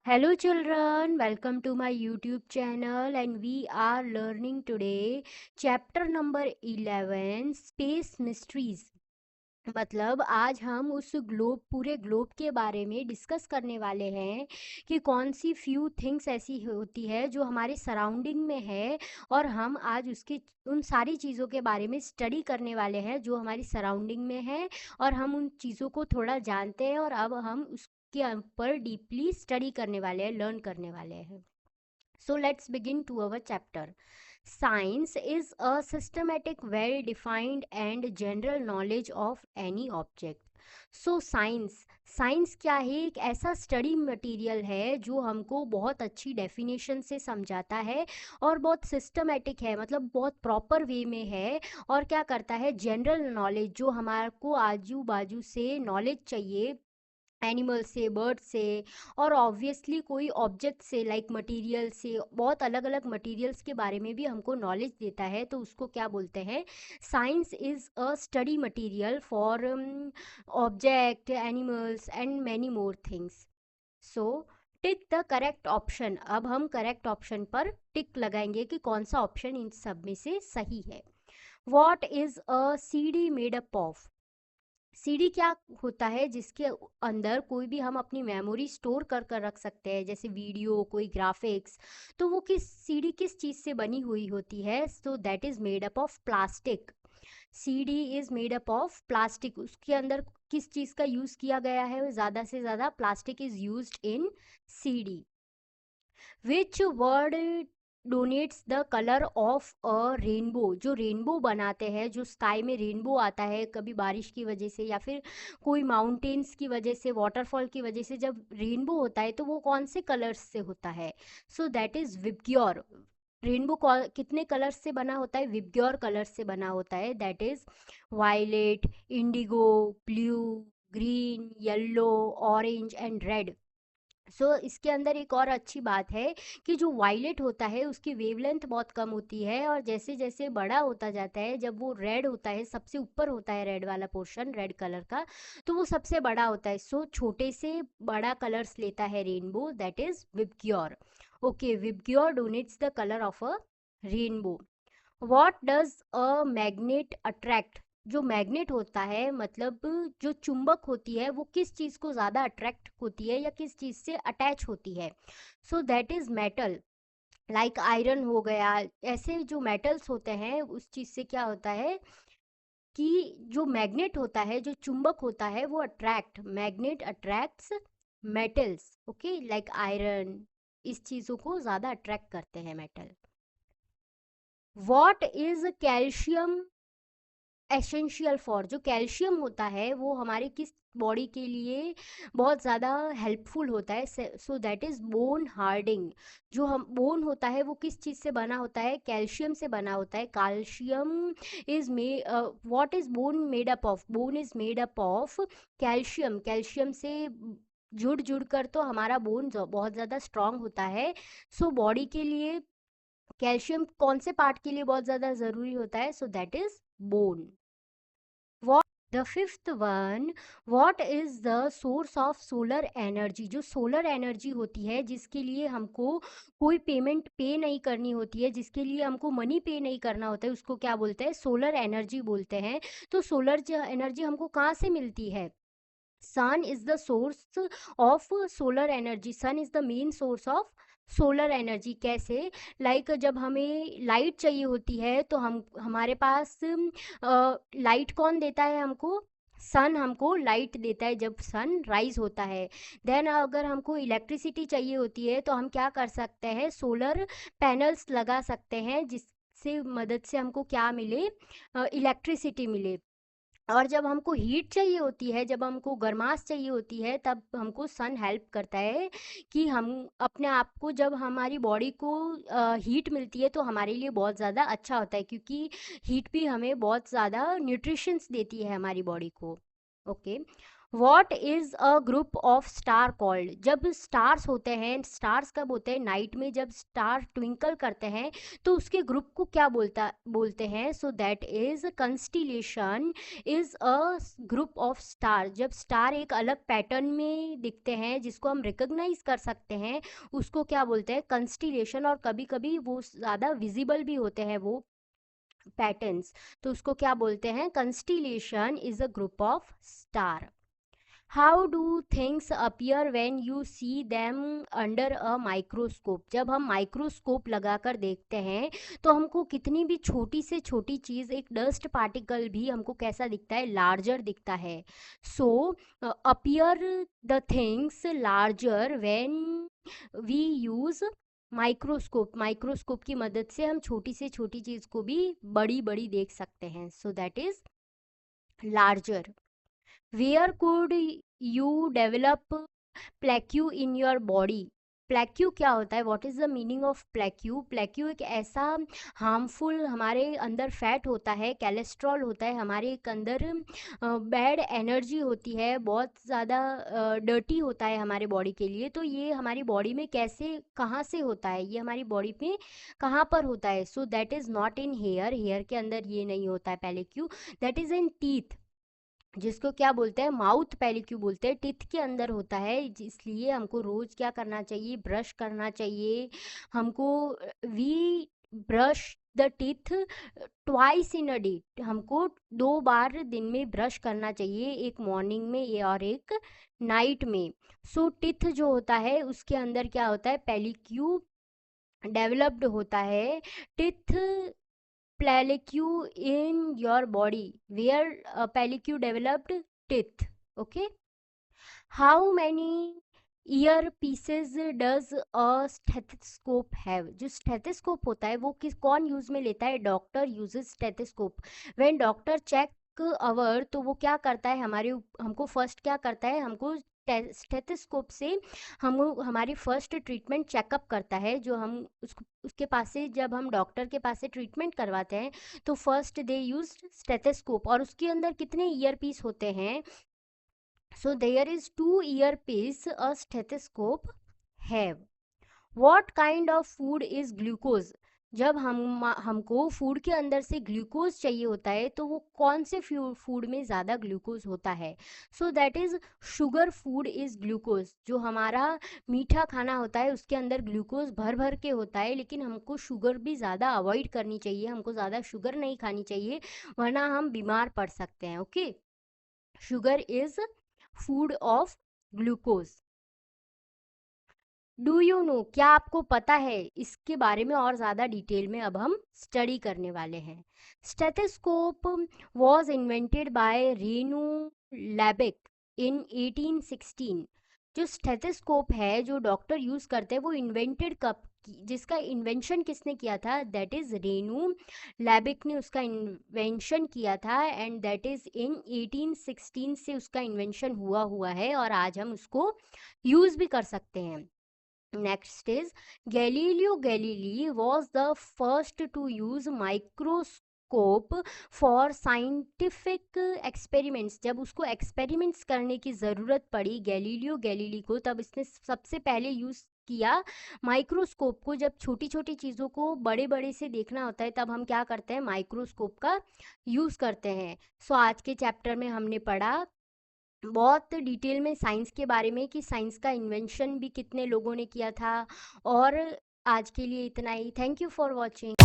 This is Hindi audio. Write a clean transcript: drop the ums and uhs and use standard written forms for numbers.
Hello children, welcome to my YouTube channel and we are learning today chapter number 11 Space Mysteries। मतलब आज हम उस पूरे ग्लोब के बारे में डिस्कस करने वाले हैं कि कौन सी फ्यू थिंग्स ऐसी होती है जो हमारे सराउंडिंग में है और हम आज उसके उन सारी चीज़ों के बारे में स्टडी करने वाले हैं जो हमारी सराउंडिंग में है और हम उन चीज़ों को थोड़ा जानते हैं और अब हम उसके ऊपर डीपली स्टडी करने वाले हैं, लर्न करने वाले हैं। So let's begin to our chapter. Science is a systematic, well defined, and general knowledge of any object. So science क्या है? एक ऐसा स्टडी मटेरियल है जो हमको बहुत अच्छी डेफिनेशन से समझाता है और बहुत सिस्टमेटिक है, मतलब बहुत प्रॉपर वे में है। और क्या करता है? जनरल नॉलेज, जो हमारे को आजू बाजू से नॉलेज चाहिए, एनिमल से, बर्ड से और ऑब्वियसली कोई ऑब्जेक्ट से, लाइक मटेरियल से, बहुत अलग अलग मटेरियल्स के बारे में भी हमको नॉलेज देता है, तो उसको क्या बोलते हैं? Science is a study material for object, animals and many more things. So tick the correct option. अब हम करेक्ट ऑप्शन पर टिक लगाएंगे कि कौन सा ऑप्शन इन सब में से सही है। What is a CD made up of? CD क्या होता है? जिसके अंदर कोई भी हम अपनी मेमोरी स्टोर कर कर रख सकते हैं, जैसे वीडियो, कोई ग्राफिक्स। तो वो सीडी किस चीज़ से बनी हुई होती है? So that is made up of plastic. CD is made up of plastic. उसके अंदर किस चीज़ का यूज़ किया गया है? ज़्यादा से ज़्यादा plastic is used in CD. Which word denotes the colour of a rainbow? जो रेनबो बनाते हैं, जो स्काई में रेनबो आता है कभी बारिश की वजह से या फिर कोई माउंटेन्स की वजह से, वाटरफॉल की वजह से, जब रेनबो होता है तो वो कौन से कलर्स से होता है? So that is VIBGYOR. Rainbow कितने कलर्स से बना होता है? विबग्योर कलर्स से बना होता है। That is violet, indigo, blue, green, yellow, orange and red. So इसके अंदर एक और अच्छी बात है कि जो वायलेट होता है उसकी वेवलेंथ बहुत कम होती है और जैसे जैसे बड़ा होता जाता है, जब वो रेड होता है, सबसे ऊपर होता है रेड वाला पोर्शन, रेड कलर का, तो वो सबसे बड़ा होता है। सो छोटे से बड़ा कलर्स लेता है rainbow. That is VIBGYOR. Okay, VIBGYOR denotes the colour of a rainbow. What does a magnet attract? जो मैग्नेट होता है, मतलब जो चुंबक होती है, वो किस चीज़ को ज़्यादा अट्रैक्ट होती है या किस चीज़ से अटैच होती है? So that is metal. Like iron हो गया, ऐसे जो मेटल्स होते हैं उस चीज़ से क्या होता है कि जो मैग्नेट होता है, जो चुंबक होता है, वो magnet attracts metals. Okay, like iron, इस चीज़ों को ज़्यादा अट्रैक्ट करते हैं metal. What is calcium essential for? जो कैल्शियम होता है वो हमारे किस बॉडी के लिए बहुत ज़्यादा हेल्पफुल होता है? So that is bone hardening. जो हम बोन होता है वो किस चीज़ से बना होता है? कैल्शियम से बना होता है। Calcium is may what is bone made up of? Bone is made up of calcium. Calcium से जुड़ जुड़ कर तो हमारा बोन बहुत ज़्यादा स्ट्रांग होता है। सो बॉडी के लिए कैल्शियम कौन से पार्ट के लिए बहुत ज़्यादा ज़रूरी होता है? So that is bone. What the fifth one, what is the source of solar energy? जो सोलर एनर्जी होती है, जिसके लिए हमको कोई पेमेंट पे नहीं करनी होती है, जिसके लिए हमको मनी पे नहीं करना होता है, उसको क्या बोलते हैं? सोलर एनर्जी बोलते हैं। तो सोलर एनर्जी हमको कहाँ से मिलती है? Sun is the source of solar energy. Sun is the main source of solar energy. कैसे? लाइक जब हमें लाइट चाहिए होती है तो हम हमारे पास लाइट कौन देता है हमको? सन हमको लाइट देता है जब सन राइज होता है। देन अगर हमको इलेक्ट्रिसिटी चाहिए होती है तो हम क्या कर सकते हैं? सोलर पैनल्स लगा सकते हैं, जिससे मदद से हमको क्या मिले? इलेक्ट्रिसिटी मिले। और जब हमको हीट चाहिए होती है, जब हमको गर्माश चाहिए होती है, तब हमको सन हेल्प करता है कि हम अपने आप को, जब हमारी बॉडी को हीट मिलती है तो हमारे लिए बहुत ज़्यादा अच्छा होता है, क्योंकि हीट भी हमें बहुत ज़्यादा न्यूट्रिशंस देती है हमारी बॉडी को। Okay, what is a group of star called? जब स्टार्स होते हैं, स्टार्स कब होते हैं? नाइट में जब स्टार ट्विंकल करते हैं तो उसके ग्रुप को क्या बोलते हैं? So that is constellation is a group of star. जब स्टार एक अलग पैटर्न में दिखते हैं जिसको हम रिकॉग्नाइज कर सकते हैं, उसको क्या बोलते हैं? कंस्टिलेशन। और कभी कभी वो ज़्यादा विजिबल भी होते हैं वो पैटर्न्स, तो उसको क्या बोलते हैं? Constellation is a group of star. How do things appear when you see them under a microscope? जब हम माइक्रोस्कोप लगाकर देखते हैं तो हमको कितनी भी छोटी से छोटी चीज़, एक डस्ट पार्टिकल भी हमको कैसा दिखता है? लार्जर दिखता है। So appear the things larger when we use microscope. Microscope की मदद से हम छोटी से छोटी चीज़ को भी बड़ी बड़ी देख सकते हैं। So that is larger. Where could you develop plaque in your body? Plaque क्या होता है? What is the meaning of plaque? Plaque एक ऐसा हार्मफुल हमारे अंदर फैट होता है, कोलेस्ट्रॉल होता है, हमारे एक अंदर बैड एनर्जी होती है, बहुत ज़्यादा डर्टी होता है हमारे बॉडी के लिए। तो ये हमारी बॉडी में कैसे, कहाँ से होता है? ये हमारी बॉडी में कहाँ पर होता है? So that is not in hair. Hair के अंदर ये नहीं होता है plaque. That is in teeth, जिसको क्या बोलते हैं? माउथ पेलिक्यू बोलते हैं। टिथ के अंदर होता है, इसलिए हमको रोज क्या करना चाहिए? ब्रश करना चाहिए हमको। We brush the teeth twice in a day. हमको 2 बार दिन में ब्रश करना चाहिए, एक मॉर्निंग में और एक नाइट में। सो टिथ जो होता है उसके अंदर क्या होता है? पेलिक्यू डेवलप्ड होता है। Teeth pellicule in your body where pellicule developed teeth. Okay, how many ear pieces does a stethoscope have? जो स्टेथोस्कोप होता है वो कौन यूज में लेता है? Doctor uses stethoscope. When doctor check our, तो वो क्या करता है? हमको फर्स्ट क्या करता है? हमको स्टेथोस्कोप से हम हमारी फर्स्ट ट्रीटमेंट चेकअप करता है। जो हम उसके पास से, जब हम डॉक्टर के पास से ट्रीटमेंट करवाते हैं तो फर्स्ट दे यूज स्टेथोस्कोप। और उसके अंदर कितने ईयर पीस होते हैं? So there is 2 earpiece a stethoscope have. What kind of food is glucose? जब हमको फूड के अंदर से ग्लूकोज चाहिए होता है तो वो कौन से फूड में ज़्यादा ग्लूकोज होता है? So that is sugar food is glucose. जो हमारा मीठा खाना होता है उसके अंदर ग्लूकोज भर भर के होता है, लेकिन हमको शुगर भी ज़्यादा अवॉइड करनी चाहिए, हमको ज़्यादा शुगर नहीं खानी चाहिए वरना हम बीमार पड़ सकते हैं। Okay, sugar is food of glucose. Do you know? क्या आपको पता है? इसके बारे में और ज़्यादा डिटेल में अब हम स्टडी करने वाले हैं। Stethoscope was invented by Rene Laennec in 1816। जो स्टेथोस्कोप है जो डॉक्टर यूज़ करते हैं वो इन्वेंटेड कब, जिसका इन्वेंशन किसने किया था? दैट इज़ रेनू लैबिक ने उसका इन्वेंशन किया था। एंड दैट इज़ इन 1816 से उसका इन्वेंशन हुआ है और आज हम उसको यूज़ भी कर सकते हैं। Next is Galileo Galilei was the first to use microscope for scientific experiments। जब उसको experiments करने की ज़रूरत पड़ी गैलीलियो गैलीली को, तब इसने सबसे पहले यूज़ किया माइक्रोस्कोप को। जब छोटी छोटी चीज़ों को बड़े बड़े से देखना होता है तब हम क्या करते हैं? माइक्रोस्कोप का यूज़ करते हैं। सो आज के चैप्टर में हमने पढ़ा बहुत डिटेल में साइंस के बारे में कि साइंस का इन्वेंशन भी कितने लोगों ने किया था। और आज के लिए इतना ही। Thank you for watching.